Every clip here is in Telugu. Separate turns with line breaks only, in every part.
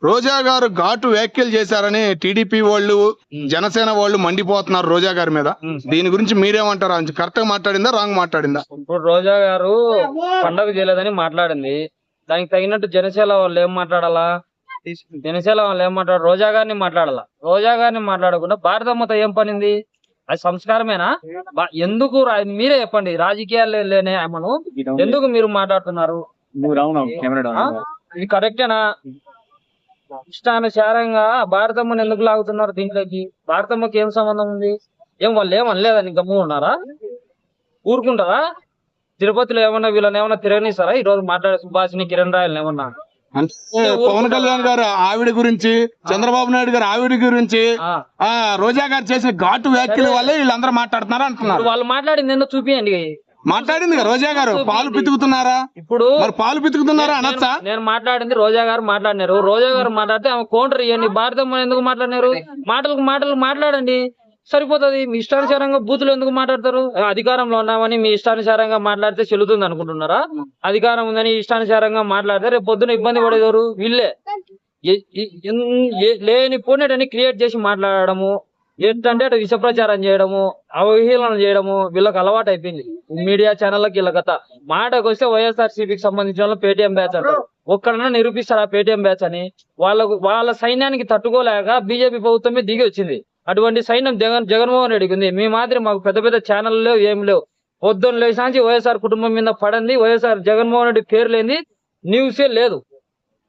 రోజా గారు ఘాటు వ్యాఖ్యలు చేశారని టీడీపీ వాళ్ళు జనసేన వాళ్ళు మండిపోతున్నారు రోజా గారి మీద. దీని గురించి మీరేమంటారు? కరెక్ట్ గా మాట్లాడిందా, రాంగ్ మాట్లాడిందా?
ఇప్పుడు రోజా గారు పండగ చేయలేదని మాట్లాడింది. దానికి తగినట్టు జనసేన వాళ్ళు ఏం మాట్లాడాలా? జనసేన వాళ్ళు ఏం మాట్లాడారు? రోజా గారిని మాట్లాడాలా? రోజా గారిని మాట్లాడకుండా భారతమ్మతో ఏం పనింది? అది సంస్కారమేనా? ఎందుకు మీరే చెప్పండి. రాజకీయాలు లేనే ఆమెను ఎందుకు మీరు మాట్లాడుతున్నారు? ఇది కరెక్టేనా? ఇష్టానుసారంగా భారతమ్మని ఎందుకు లాగుతున్నారు దీంట్లోకి? భారతమ్మకి ఏం సంబంధం ఉంది? ఏం వాళ్ళు ఏమనలేదని గమ్ము ఉన్నారా? ఊరుకుంటారా? తిరుపతిలో ఏమన్నా వీళ్ళని ఏమన్నా తిరగనిస్తారా? ఈ రోజు మాట్లాడే సుభాషిని, కిరణ్ రాయలు ఏమన్నా?
అంటే పవన్ కళ్యాణ్ గారు ఆవిడ గురించి, చంద్రబాబు నాయుడు గారు ఆవిడ గురించి, రోజా గారు చేసిన ఘాటు వ్యాఖ్యల వల్లే వీళ్ళందరూ మాట్లాడుతున్నారు అంటున్నారు.
వాళ్ళు మాట్లాడింది ఎందుకు చూపియండి.
మాట్లాడింది రోజా గారు. పాలు పితుకుతున్నారా?
ఇప్పుడు
పాలు పితుకుతున్నారా అనొచ్చా?
నేను మాట్లాడింది రోజా గారు మాట్లాడినారు. రోజా గారు మాట్లాడితే ఆమె కౌంటర్ ఇవ్వండి. భారతమ్మ ఎందుకు మాట్లాడినారు? మాటలు మాట్లాడండి, సరిపోతుంది. మీ ఇష్టానుసారంగా బూతులు ఎందుకు మాట్లాడతారు? అధికారంలో ఉన్నామని మీ ఇష్టానుసారంగా మాట్లాడితే చెల్లుతుంది అనుకుంటున్నారా? అధికారం ఉందని ఇష్టానుసారంగా మాట్లాడితే రేపు పొద్దున ఇబ్బంది పడేదారు వీళ్ళే. లేని పోనేటని క్రియేట్ చేసి మాట్లాడము, ఏంటంటే అటు విష ప్రచారం చేయడము, అవహేళన చేయడము వీళ్ళకి అలవాటు అయిపోయింది. మీడియా ఛానళ్ళకి వీళ్ళ కథ. మాటకు వస్తే వైఎస్ఆర్సీపీకి సంబంధించిన వాళ్ళు పేటీఎం బ్యాచ్ అంటారు. ఒక్కడన్నా నిరూపిస్తారా పేటీఎం బ్యాచ్ అని? వాళ్ళ సైన్యానికి తట్టుకోలేక బీజేపీ ప్రభుత్వమే దిగి వచ్చింది. అటువంటి సైన్యం జగన్మోహన్ రెడ్డికి ఉంది. మీ మాదిరి మాకు పెద్ద పెద్ద ఛానల్ లేవు, ఏం లేవు. పొద్దున్న లేచాంచి వైఎస్ఆర్ కుటుంబం మీద పడింది, వైఎస్ఆర్ జగన్మోహన్ రెడ్డి పేరు లేని న్యూసే లేదు.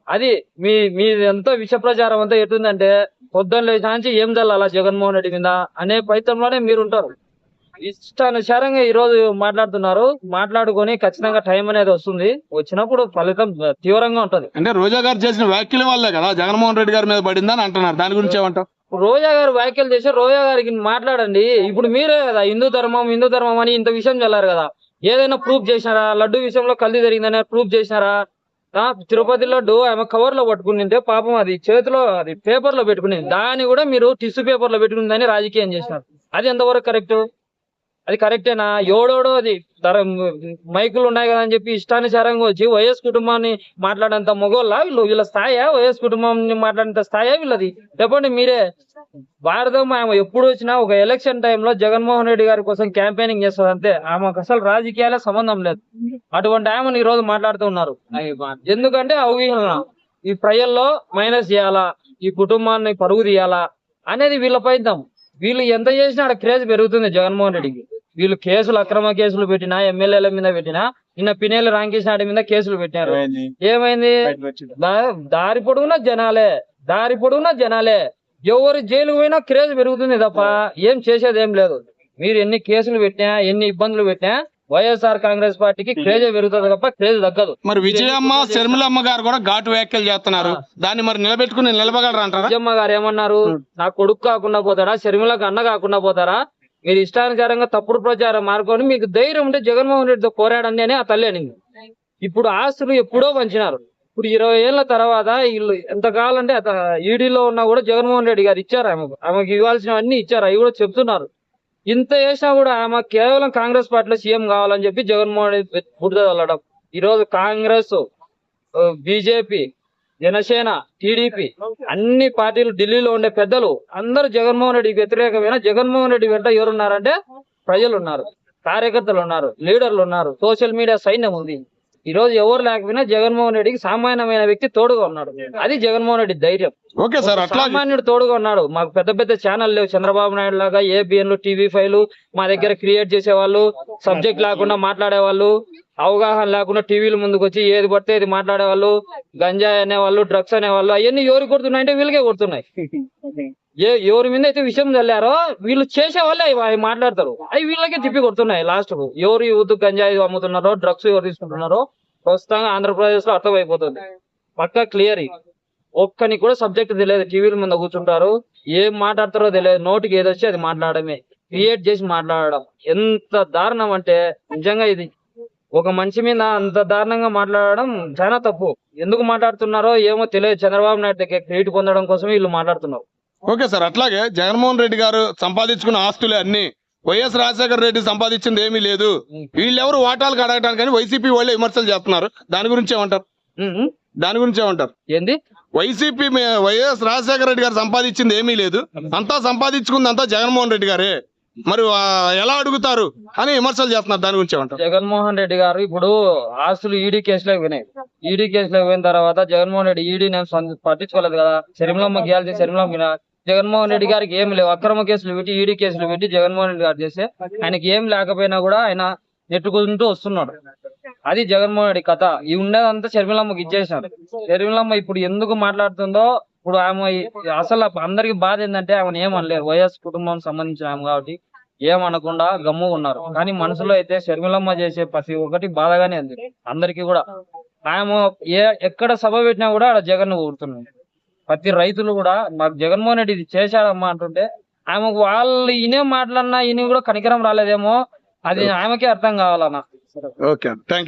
అది మీ ఎంతో విష ప్రచారం అంతా ఎటుందంటే పొద్దున్న లేచాంచి ఏం జల్లాలా జగన్మోహన్ రెడ్డి మీద అనే ప్రయత్నంలోనే మీరుంటారు. ఇష్టానుసారంగా ఈ రోజు మాట్లాడుతున్నారు. మాట్లాడుకొని ఖచ్చితంగా టైం అనేది వస్తుంది. వచ్చినప్పుడు ఫలితం తీవ్రంగా ఉంటది.
అంటే రోజా గారు చేసిన వ్యాఖ్యల వల్లే కదా జగన్మోహన్ రెడ్డి గారి మీద పడిందని అంటున్నారు. దాని గురించి ఏమంటారు?
రోజా గారు వ్యాఖ్యలు చేసి రోజా గారికి మాట్లాడండి. ఇప్పుడు మీరే కదా హిందూ ధర్మం అని ఇంత విషయం చల్లారు కదా. ఏదైనా ప్రూఫ్ చేసినారా? లడ్డు విషయంలో కల్తీ జరిగిందని ప్రూఫ్ చేసినారా? తిరుపతి లడ్డు ఆమె కవర్ లో పట్టుకునింటే పాపం అది చేతిలో అది పేపర్ లో పెట్టుకుని దాన్ని కూడా మీరు టిష్యూ పేపర్ లో పెట్టుకుని రాజకీయం చేసినారు. అది ఎంతవరకు కరెక్ట్? అది కరెక్టేనా? ఎవడోడో అది మైకులు ఉన్నాయి కదా అని చెప్పి ఇష్టానుసారంగా వచ్చి వైఎస్ కుటుంబాన్ని మాట్లాడేంత మొగోళ్ళ వీళ్ళ స్థాయా? వైఎస్ కుటుంబాన్ని మాట్లాడేంత స్థాయా వీళ్ళది? చెప్పండి మీరే. భారతం ఆమె ఎప్పుడు వచ్చినా ఒక ఎలక్షన్ టైంలో జగన్మోహన్ రెడ్డి గారి కోసం క్యాంపెయినింగ్ చేస్తుంది అంతే. ఆమెకు అసలు రాజకీయాలే సంబంధం లేదు. అటువంటి ఆమెను ఈ రోజు మాట్లాడుతున్నారు. ఎందుకంటే అవహేళన. ఈ ప్రజల్లో మైనస్ చేయాలా, ఈ కుటుంబాన్ని పరుగు తీయాలా అనేది వీళ్ళ ప్రయత్నం. వీళ్ళు ఎంత చేసినా అక్కడ క్రేజ్ పెరుగుతుంది జగన్మోహన్ రెడ్డికి. వీళ్ళు కేసులు, అక్రమ కేసులు పెట్టినా, ఎమ్మెల్యేల మీద పెట్టినా, నిన్న పినేల రామకృష్ణ రెడ్డి మీద కేసులు పెట్టినారు. ఏమైంది? దారి పొడుగునా జనాలే. ఎవరు జైలుకు పోయినా క్రేజ్ పెరుగుతుంది తప్ప ఏం చేసేది ఏం లేదు. మీరు ఎన్ని కేసులు పెట్టినా, ఎన్ని ఇబ్బందులు పెట్టినా వైఎస్ఆర్ కాంగ్రెస్ పార్టీకి క్రేజ్ పెరుగుతుంది తప్ప క్రేజ్ తగ్గదు.
మరి విజయమ్మ, శర్మిలమ్మ గారు కూడా ఘాటు వ్యాఖ్యలు చేస్తున్నారు. దాన్ని మరి నిలబెగలరు అంటారా?
విజయమ్మ గారు ఏమన్నారు? నా కొడుకు కాకుండా పోతారా? శర్మిలకు అన్న కాకుండా పోతారా? మీరు ఇష్టానుసారంగా తప్పుడు ప్రచారం మార్కొని మీకు ధైర్యం ఉంటే జగన్మోహన్ రెడ్డితో పోరాడండి అని ఆ తల్లి అనింది. ఇప్పుడు ఆస్తులు ఎప్పుడో పంచినారు. ఇప్పుడు 20 ఏళ్ల తర్వాత వీళ్ళు ఎంతకాలం అంటే ఈడీలో ఉన్నా కూడా జగన్మోహన్ రెడ్డి గారు ఇచ్చారు. ఆమెకి ఇవ్వాల్సినవన్నీ ఇచ్చారు. అవి కూడా చెప్తున్నారు. ఇంత చేసినా కూడా ఆమె కేవలం కాంగ్రెస్ పార్టీలో సీఎం కావాలని చెప్పి జగన్మోహన్ రెడ్డి బురద చల్లడం. ఈరోజు కాంగ్రెస్, బీజేపీ, జనసేన, టీడీపీ అన్ని పార్టీలు, ఢిల్లీలో ఉండే పెద్దలు అందరూ జగన్మోహన్ రెడ్డికి వ్యతిరేకమైన జగన్మోహన్ రెడ్డి వెంట ఎవరున్నారంటే ప్రజలు ఉన్నారు, కార్యకర్తలు ఉన్నారు, లీడర్లు ఉన్నారు, సోషల్ మీడియా సైన్యం ఉంది. ఈ రోజు ఎవరు లేకపోయినా జగన్మోహన్ రెడ్డికి సామాన్యమైన వ్యక్తి తోడుగా ఉన్నాడు. అది జగన్మోహన్ రెడ్డి ధైర్యం. సామాన్యుడు తోడుగా ఉన్నాడు. మాకు పెద్ద పెద్ద ఛానల్ లేవు. చంద్రబాబు నాయుడు లాగా ఏబిఎన్లు, TV5 మా దగ్గర క్రియేట్ చేసేవాళ్ళు, సబ్జెక్ట్ లేకుండా మాట్లాడేవాళ్ళు, అవగాహన లేకుండా టీవీల ముందుకు వచ్చి ఏది పడితే అది మాట్లాడేవాళ్ళు, గంజాయి అనేవాళ్ళు, డ్రగ్స్ అనేవాళ్ళు. అవన్నీ ఎవరికి కొడుతున్నాయంటే వీళ్ళకే కొడుతున్నాయి. ఎవరి మీద అయితే విషయం చల్లారో వీళ్ళు చేసే వాళ్ళే అవి మాట్లాడతారు. అవి వీళ్ళకే తిప్పి కొడుతున్నాయి. లాస్ట్ కు ఎవరు యూత్ గంజాయి అమ్ముతున్నారో, డ్రగ్స్ ఎవరు తీసుకుంటున్నారో ప్రస్తుతంగా ఆంధ్రప్రదేశ్ లో అర్థమైపోతుంది. పక్కా క్లియర్. ఒక్కని కూడా సబ్జెక్ట్ తెలియదు. టీవీల మీద కూర్చుంటారు, ఏం మాట్లాడతారో తెలియదు. నోటికి ఏదొచ్చి అది మాట్లాడమే, క్రియేట్ చేసి మాట్లాడడం. ఎంత దారుణం అంటే నిజంగా ఇది ఒక మనిషి మీద అంత దారుణంగా మాట్లాడడం చాలా తప్పు. ఎందుకు మాట్లాడుతున్నారో ఏమో తెలియదు. చంద్రబాబు నాయుడు దగ్గర క్రెడిట్ పొందడం కోసమే వీళ్ళు మాట్లాడుతున్నారు.
Okay sir. అట్లాగే జగన్మోహన్ రెడ్డి గారు సంపాదించుకున్న ఆస్తులే అన్ని వైఎస్ రాజశేఖర రెడ్డి సంపాదించింది ఏమీ లేదు. వీళ్ళెవరు వాటాలకు అడగటానికి కానీ వైసీపీ వాళ్ళే విమర్శలు చేస్తున్నారు. దాని గురించి ఏమంటారు? దాని గురించి ఏమంటారు?
ఏంది
వైసీపీ వైఎస్ రాజశేఖర రెడ్డి గారు సంపాదించింది ఏమీ లేదు, అంతా సంపాదించుకుంది అంతా జగన్మోహన్ రెడ్డి గారే, మరి ఎలా అడుగుతారు అని విమర్శలు చేస్తున్నారు. దాని గురించి ఏమంటారు?
జగన్మోహన్ రెడ్డి గారు ఇప్పుడు ఆస్తులు ఈడీ కేసులోకి పోయినాయి. ఈడీ కేసులోకి పోయిన తర్వాత జగన్మోహన్ రెడ్డి ఈడీ నేను పట్టించుకోలేదు కదా. షర్మిలమ్మ గేయాల్సి షర్మిలమ్మ జగన్మోహన్ రెడ్డి గారికి ఏం లేవు, అక్రమ కేసులు పెట్టి ఈడీ కేసులు పెట్టి జగన్మోహన్ రెడ్డి గారు చేస్తే ఆయనకి ఏం లేకపోయినా కూడా ఆయన నెట్టుకుంటూ వస్తున్నాడు. అది జగన్మోహన్ రెడ్డి కథ. ఈ ఉండేదంతా షర్మిలమ్మకి ఇచ్చేసినారు. షర్మిలమ్మ ఇప్పుడు ఎందుకు మాట్లాడుతుందో ఇప్పుడు ఆమె అసలు అందరికి బాధ ఏంటంటే ఆమెను ఏమనలేరు, వైఎస్ కుటుంబం సంబంధించిన ఆమె కాబట్టి ఏమనకుండా గమ్ము ఉన్నారు. కానీ మనసులో అయితే షర్మిలమ్మ చేసే ప్రతి ఒక్కటి బాధగానే ఉంది అందరికి కూడా. ఆమె ఎక్కడ సభ పెట్టినా కూడా ఆడ జగన్ ఊరుతున్నాడు. ప్రతి రైతులు కూడా మాకు జగన్మోహన్ రెడ్డి ఇది చేశాడమ్మా అంటుంటే ఆమెకు వాళ్ళు ఈయనే మాట్లాడినా ఈయన కూడా కనికరం రాలేదేమో, అది ఆమెకే అర్థం కావాలన్నా.
Okay, thank you.